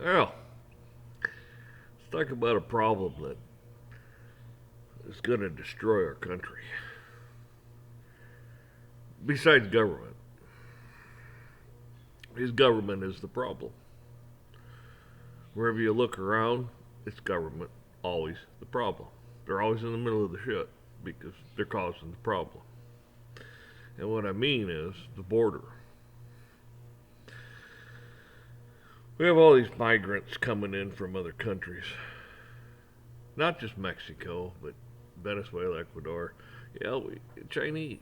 Well, let's talk about a problem that is going to destroy our country. Besides government, his government is the problem. Wherever you look around, it's government always the problem. They're always in the middle of the shit because they're causing the problem. And what I mean is the border. We have all these migrants coming in from other countries, not just Mexico, but Venezuela, Ecuador, Chinese,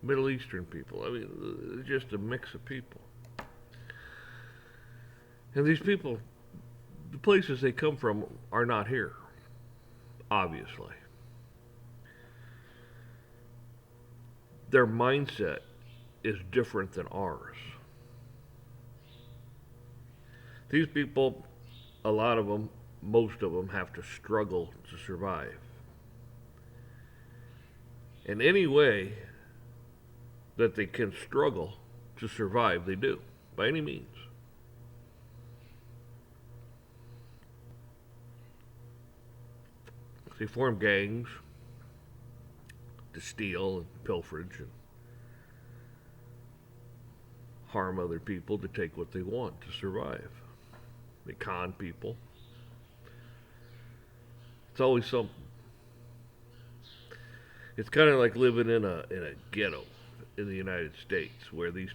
Middle Eastern people. I mean, it's just a mix of people. And these people, the places they come from, are not here, obviously. Their mindset is different than ours. These people, a lot of them, most of them, have to struggle to survive. And any way that they can struggle to survive, they do, by any means. They form gangs to steal and pilferage and harm other people to take what they want to survive. They con people. It's always something. It's kind of like living in a ghetto in the United States where these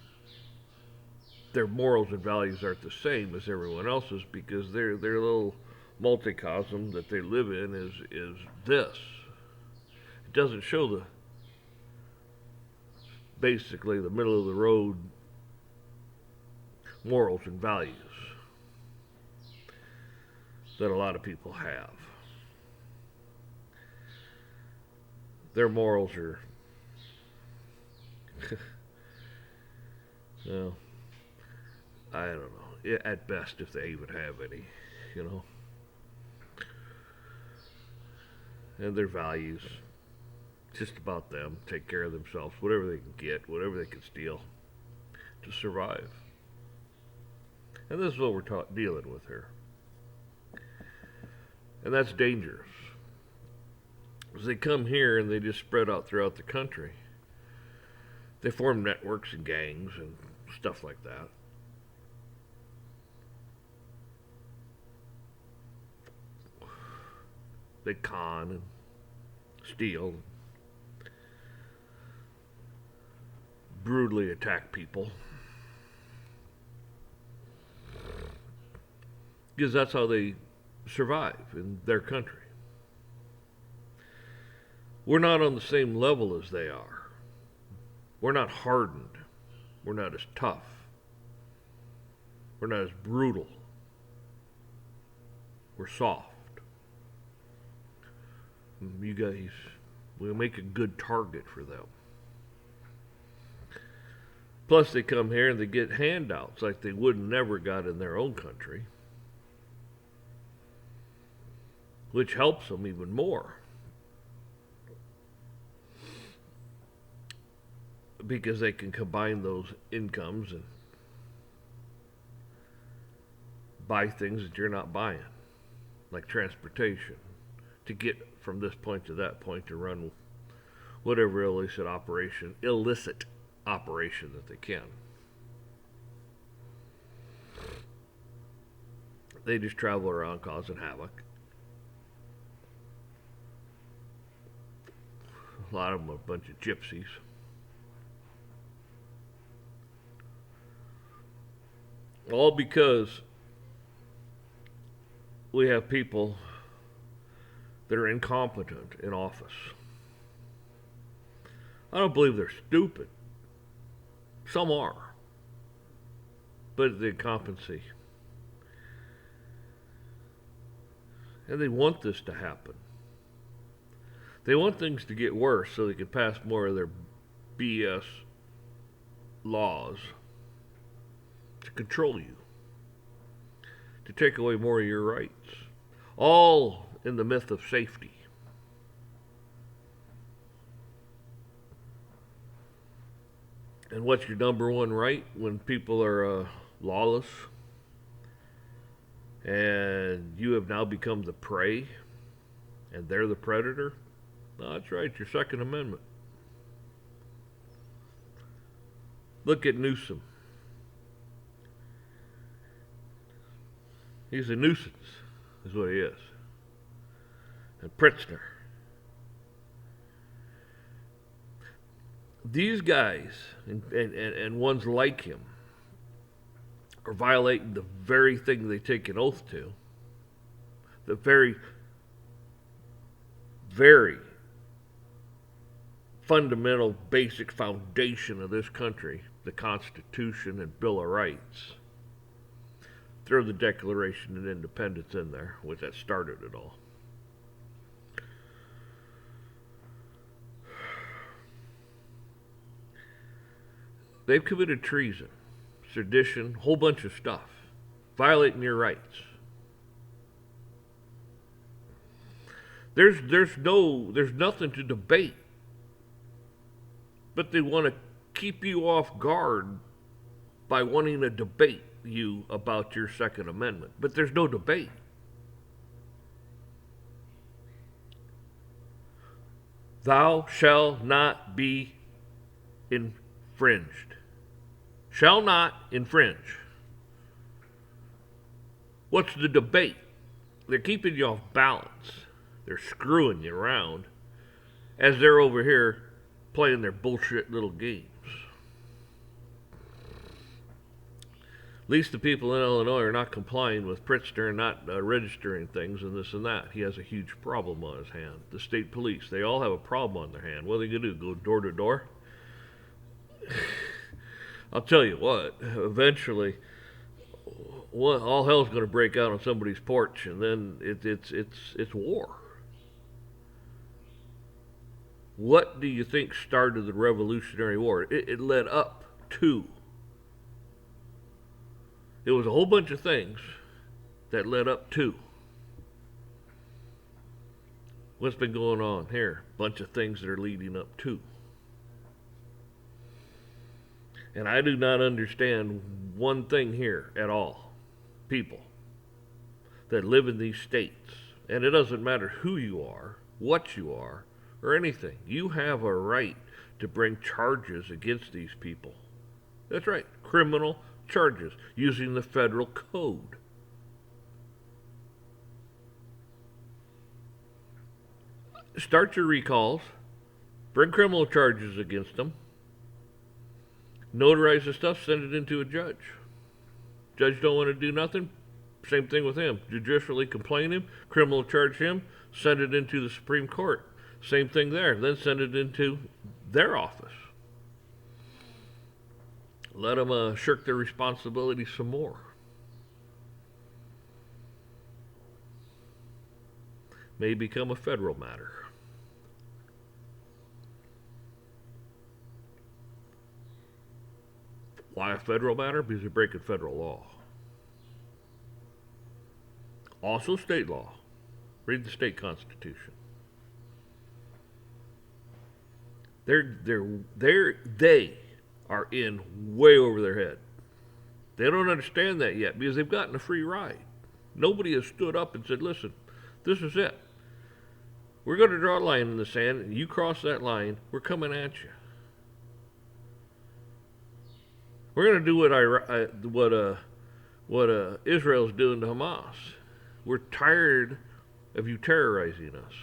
their morals and values aren't the same as everyone else's because their little multicosm that they live in is this. It doesn't show the basically the middle of the road morals and values that a lot of people have. Their morals are, well, I don't know. At best, if they even have any, you know. And their values, just about them, take care of themselves, whatever they can get, whatever they can steal to survive. And this is what we're dealing with here. And that's dangerous. As they come here and they just spread out throughout the country, they form networks and gangs and stuff like that. They con and steal, brutally attack people. Because that's how they survive in their country. We're not on the same level as they are. We're not hardened. We're not as tough. We're not as brutal. We're soft. You guys, we'll make a good target for them. Plus, they come here and they get handouts like they would never got in their own country, which helps them even more. Because they can combine those incomes and buy things that you're not buying, like transportation, to get from this point to that point to run whatever illicit operation that they can. They just travel around causing havoc. A lot of them are a bunch of gypsies. All because we have people that are incompetent in office. I don't believe they're stupid. Some are. But the incompetency. And they want this to happen. They want things to get worse so they can pass more of their BS laws to control you, to take away more of your rights, all in the myth of safety. And what's your number one right when people are lawless? and you have now become the prey and they're the predator. No, that's right, your Second Amendment. Look at Newsom. He's a nuisance, is what he is. And Pritzker. These guys, and ones like him, are violating the very thing they take an oath to. The very, very fundamental, basic foundation of this country, the Constitution and Bill of Rights. Throw the Declaration of Independence in there, which that started it all. They've committed treason, sedition, whole bunch of stuff, violating your rights. There's nothing to debate, but they want to keep you off guard by wanting to debate you about your Second Amendment. But there's no debate. Thou shalt not be infringed. Shall not infringe. What's the debate? They're keeping you off balance. They're screwing you around as they're over here playing their bullshit little games. At least the people in Illinois are not complying with Pritzker and not registering things and this and that. He has a huge problem on his hand. The state police, they all have a problem on their hand. What are they going to do, go door to door? I'll tell you what, eventually, all hell's going to break out on somebody's porch, and then it's war. What do you think started the Revolutionary War? It led up to. It was a whole bunch of things that led up to. What's been going on here? A bunch of things that are leading up to. And I do not understand one thing here at all. People that live in these states, and it doesn't matter who you are, what you are, or anything. You have a right to bring charges against these people. That's right, criminal charges using the federal code. Start your recalls, bring criminal charges against them, notarize the stuff, send it into a judge. Judge don't want to do nothing, same thing with him. Judicially complain him, criminal charge him, send it into the Supreme Court. Same thing there, then send it into their office. Let them shirk their responsibility some more. May become a federal matter. Why a federal matter? Because you're breaking federal law. Also state law. Read the state constitution. They are in way over their head. They don't understand that yet because they've gotten a free ride. Nobody has stood up and said, listen, this is it. We're going to draw a line in the sand, and you cross that line, we're coming at you. We're going to do what Israel's doing to Hamas. We're tired of you terrorizing us.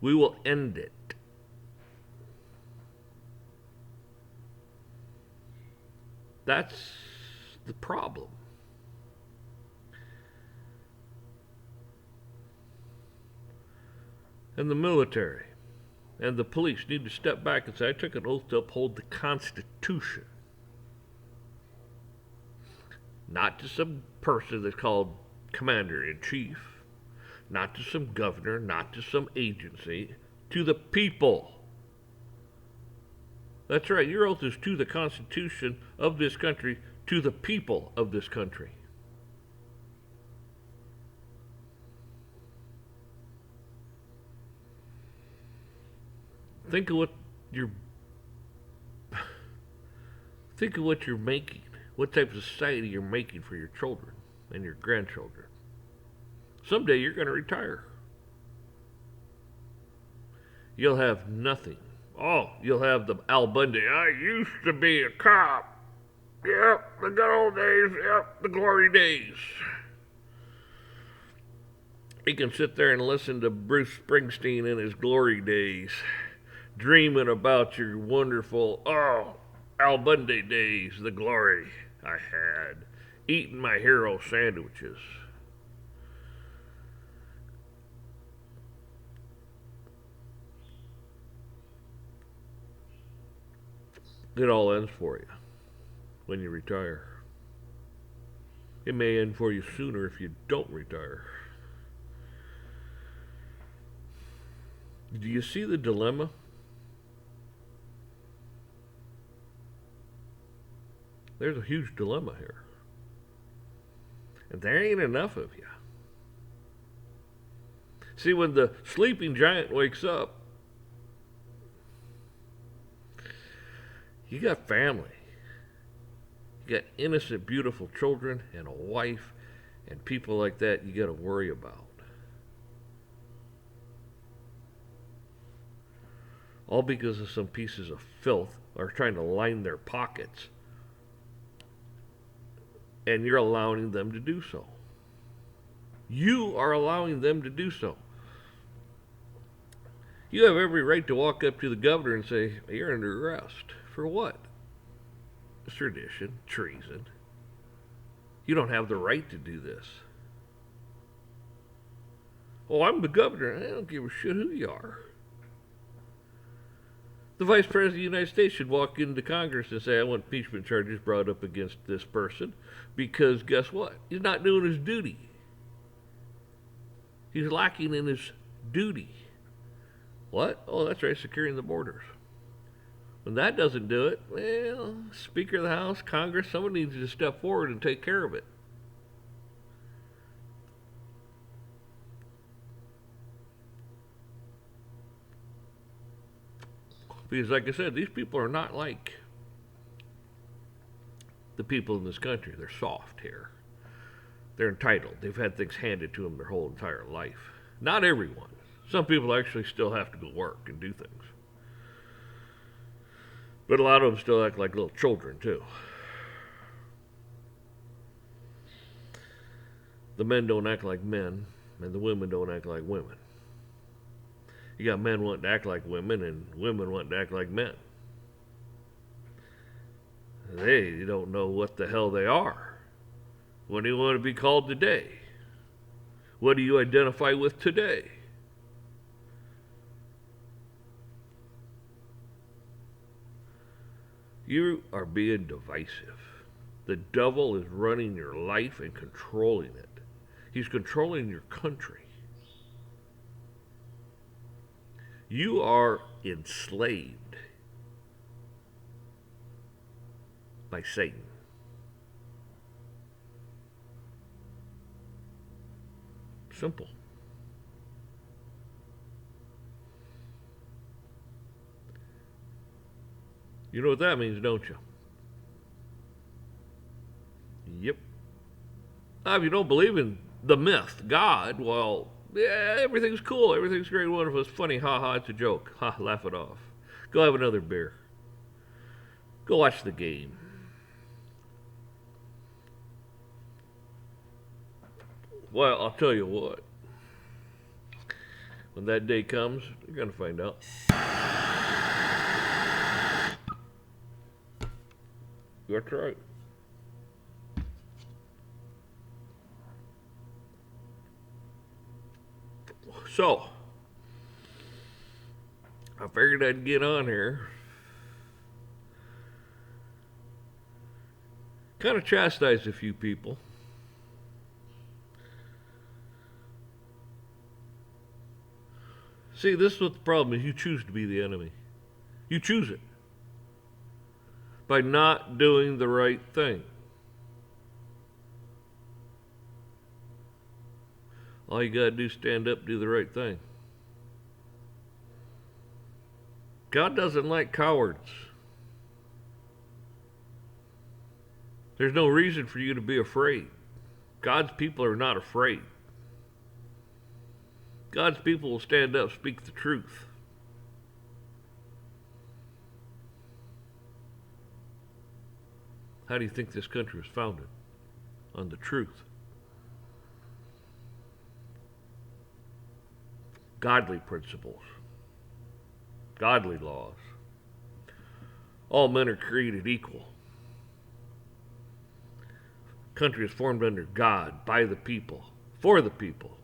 We will end it. That's the problem. And the military and the police need to step back and say, I took an oath to uphold the Constitution. Not to some person that's called Commander-in-Chief, not to some governor, not to some agency, to the people. That's right, your oath is to the Constitution of this country, to the people of this country. Think of what you're making, what type of society you're making for your children. and your grandchildren. Someday you're going to retire. You'll have nothing. Oh, you'll have the Al Bundy. I used to be a cop. Yep, the good old days. Yep, the glory days. You can sit there and listen to Bruce Springsteen in his glory days, dreaming about your wonderful, Al Bundy days, the glory I had, eating my hero sandwiches. It all ends for you when you retire. It may end for you sooner if you don't retire. Do you see the dilemma? There's a huge dilemma here. And there ain't enough of you. See, when the sleeping giant wakes up, you got family. You got innocent, beautiful children and a wife and people like that you got to worry about. All because of some pieces of filth are trying to line their pockets. And you're allowing them to do so. You are allowing them to do so. You have every right to walk up to the governor and say, you're under arrest. For what? Sedition, treason. You don't have the right to do this. Oh, I'm the governor. I don't give a shit who you are. The Vice President of the United States should walk into Congress and say, I want impeachment charges brought up against this person because guess what? He's not doing his duty. He's lacking in his duty. What? Oh, that's right, securing the borders. When that doesn't do it, well, Speaker of the House, Congress, someone needs to step forward and take care of it. Because like I said, these people are not like the people in this country. They're soft here. They're entitled. They've had things handed to them their whole entire life. Not everyone. Some people actually still have to go work and do things. But a lot of them still act like little children, too. The men don't act like men, and the women don't act like women. You got men wanting to act like women, and women wanting to act like men. They don't know what the hell they are. What do you want to be called today? What do you identify with today? You are being divisive. The devil is running your life and controlling it. He's controlling your country. You are enslaved by Satan. Simple. You know what that means, don't you? Yep. Now, if you don't believe in the myth, God, well, yeah, everything's cool, everything's great, wonderful, it's funny, ha, it's a joke. Ha, laugh it off. Go have another beer. Go watch the game. Well, I'll tell you what. When that day comes, you're going to find out. That's right. So, I figured I'd get on here. Kind of chastise a few people. See, this is what the problem is. You choose to be the enemy. You choose it. By not doing the right thing. All you gotta do is stand up, do the right thing. God doesn't like cowards. There's no reason for you to be afraid. God's people are not afraid. God's people will stand up, speak the truth. How do you think this country was founded? On the truth. Godly principles. Godly laws. All men are created equal. Country is formed under God, by the people, for the people.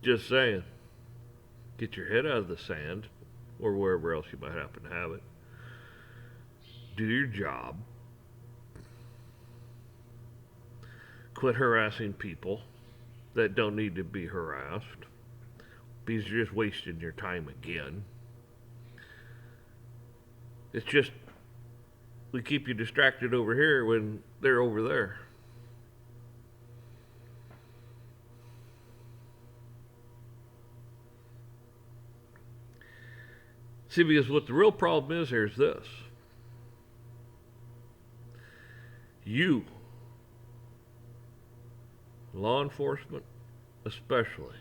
Just saying. Get your head out of the sand, or wherever else you might happen to have it. Do your job. Quit harassing people that don't need to be harassed, because you're just wasting your time again. It's just, we keep you distracted over here when they're over there. See, because what the real problem is here is this. You, law enforcement especially,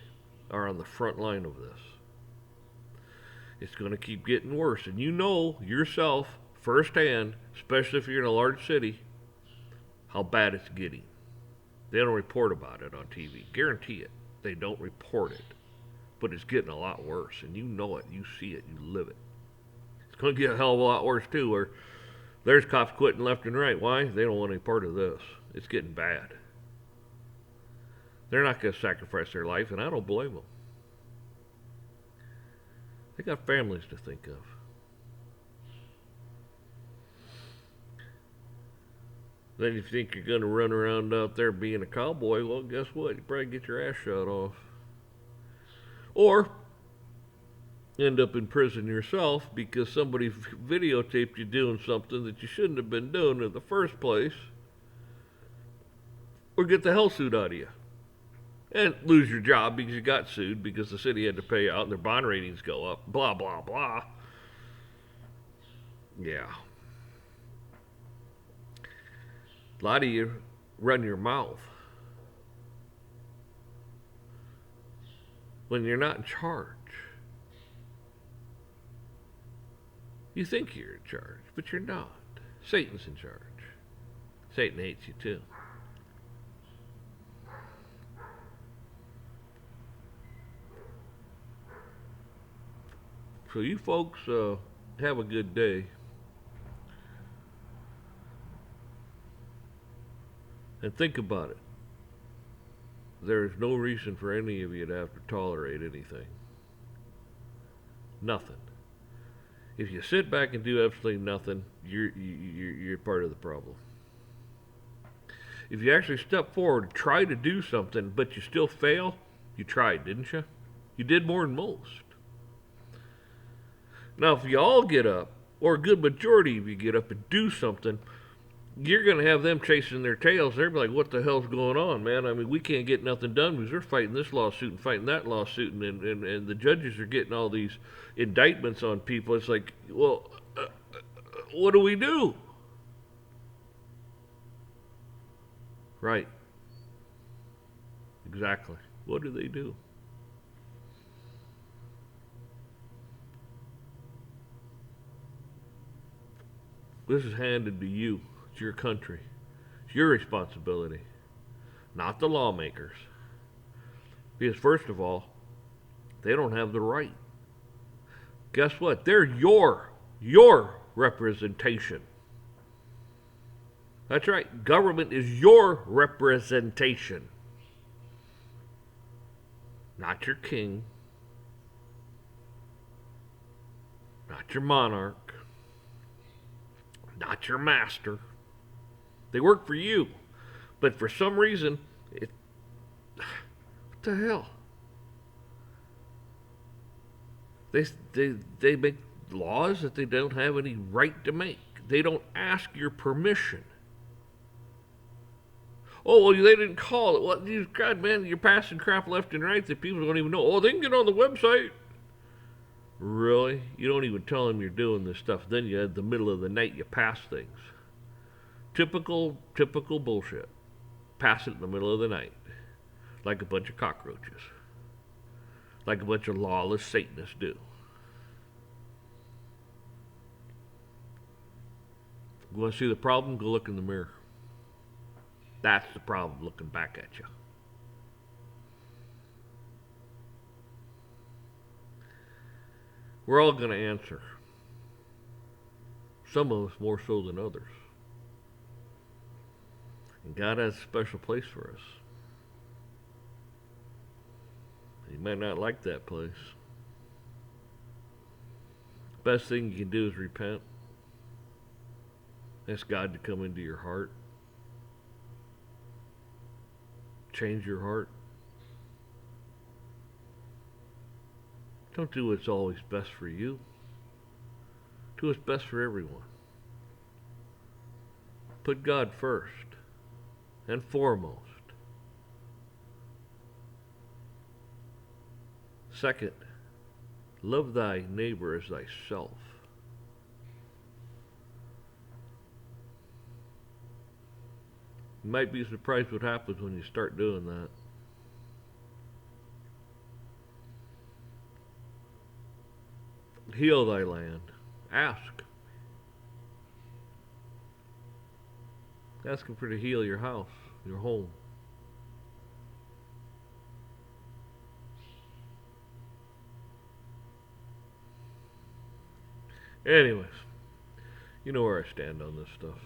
are on the front line of this. It's going to keep getting worse. And you know yourself firsthand, especially if you're in a large city, how bad it's getting. They don't report about it on TV. Guarantee it. They don't report it. But it's getting a lot worse. And you know it. You see it. You live it. It's going to get a hell of a lot worse too, where there's cops quitting left and right. Why? They don't want any part of this. It's getting bad. They're not going to sacrifice their life, and I don't blame them. They got families to think of. Then if you think you're going to run around out there being a cowboy, well, guess what? You probably get your ass shot off. Or end up in prison yourself because somebody videotaped you doing something that you shouldn't have been doing in the first place. Or get the hell sued out of you. And lose your job because you got sued because the city had to pay out and their bond ratings go up. Blah, blah, blah. Yeah. A lot of you run your mouth when you're not in charge. You think you're in charge, but you're not. Satan's in charge. Satan hates you too. So you folks have a good day. And think about it. There is no reason for any of you to have to tolerate anything. Nothing. If you sit back and do absolutely nothing, you're part of the problem. If you actually step forward and try to do something, but you still fail, you tried, didn't you? You did more than most. Now, if you all get up, or a good majority of you get up and do something, you're going to have them chasing their tails. They're like, what the hell's going on, man? I mean, we can't get nothing done because we're fighting this lawsuit and fighting that lawsuit, and the judges are getting all these indictments on people. It's like, well, what do we do? Right. Exactly. What do they do? This is handed to you. It's your country. It's your responsibility, not the lawmakers. Because first of all, they don't have the right. Guess what? They're your representation. That's right. Government is your representation. Not your king. Not your monarch. Not your master. They work for you. But for some reason, what the hell? They make laws that they don't have any right to make. They don't ask your permission. Oh, well, they didn't call it. Well, God, man, you're passing crap left and right that people don't even know. Oh, they can get on the website. Really? You don't even tell them you're doing this stuff. Then you, in the middle of the night, you pass things. Typical bullshit. Pass it in the middle of the night. Like a bunch of cockroaches. Like a bunch of lawless Satanists do. You want to see the problem? Go look in the mirror. That's the problem looking back at you. We're all going to answer. Some of us more so than others. And God has a special place for us. You might not like that place. Best thing you can do is repent. Ask God to come into your heart. Change your heart. Don't do what's always best for you. Do what's best for everyone. Put God first and foremost. Second, love thy neighbor as thyself. You might be surprised what happens when you start doing that. Heal thy land. Ask. Ask him for to heal your house, your home. Anyways, you know where I stand on this stuff.